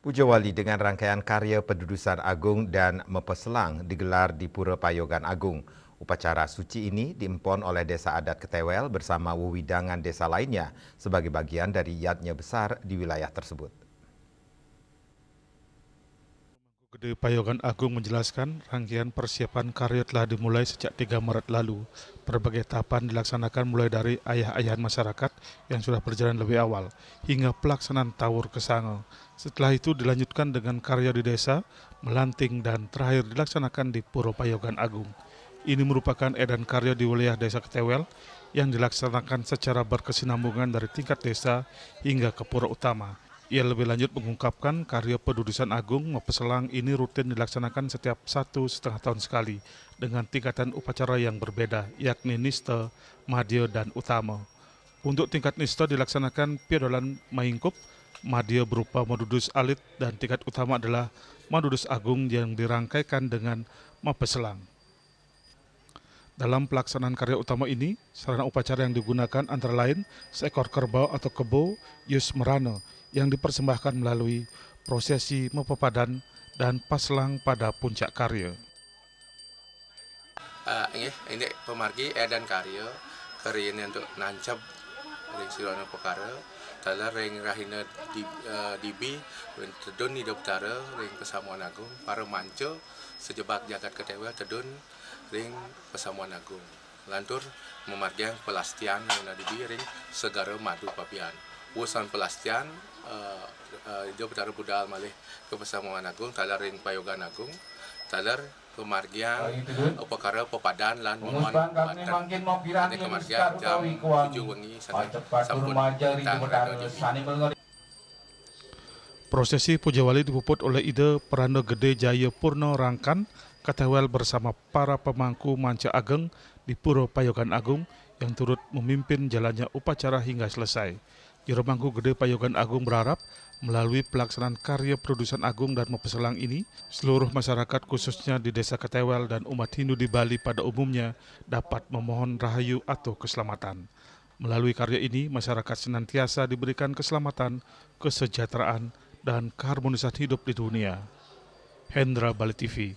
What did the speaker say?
Pujawali dengan rangkaian karya Pedudusan Agung dan Mepeselang digelar di Pura Payogan Agung. Upacara suci ini diempon oleh Desa Adat Ketewel bersama wewidangan desa lainnya sebagai bagian dari yadnya besar di wilayah tersebut. Gede Payogan Agung menjelaskan rangkaian persiapan karya telah dimulai sejak 3 Maret lalu. Berbagai tahapan dilaksanakan mulai dari ayah-ayahan masyarakat yang sudah berjalan lebih awal, hingga pelaksanaan tawur kesango. Setelah itu dilanjutkan dengan karya di desa, melanting, dan terakhir dilaksanakan di Puro Payogan Agung. Ini merupakan edan karya di wilayah desa Ketewel yang dilaksanakan secara berkesinambungan dari tingkat desa hingga ke pura utama. Ia lebih lanjut mengungkapkan karya Pedudusan Agung Mepeselang ini rutin dilaksanakan setiap 1,5 tahun sekali dengan tingkatan upacara yang berbeda, yakni Niste, Madya, dan Utama. Untuk tingkat Niste dilaksanakan Piodolan Maingkup, Madya berupa Madudus Alit, dan tingkat utama adalah Madudus Agung yang dirangkaikan dengan Mepeselang. Dalam pelaksanaan karya utama ini, sarana upacara yang digunakan antara lain seekor kerbau atau kebo Yus Merano yang dipersembahkan melalui prosesi mepepadan dan paslang pada puncak karya. Ini pemargi edan karya ini untuk nancap ring silona perkara tala ring rahina dibi ring tedun di utara ring Pesamuan Agung para manco sejebak jagat Ketewel tedun ring Pesamuan Agung lantur memargiang pelastian yang dibi ring segara madu papian urusan pelastian dia utara budal malih ke Pesamuan Agung tala ring Payogan Agung talar pemargian perkara pepadan lan mohon ini kemargian jam 7 wengi sampun tang. Prosesi Pujawali dipuput oleh Ide Peranda Gede Jaya Purno Rangkan Ketewel bersama para pemangku manca ageng di Puro Payogan Agung yang turut memimpin jalannya upacara hingga selesai. Juru Mangku Gede Payogan Agung berharap melalui pelaksanaan karya Pedudusan Agung dan Mepeselang ini, seluruh masyarakat khususnya di Desa Ketewel dan umat Hindu di Bali pada umumnya dapat memohon rahayu atau keselamatan. Melalui karya ini, masyarakat senantiasa diberikan keselamatan, kesejahteraan, dan keharmonisan hidup di dunia. Hendra Bali TV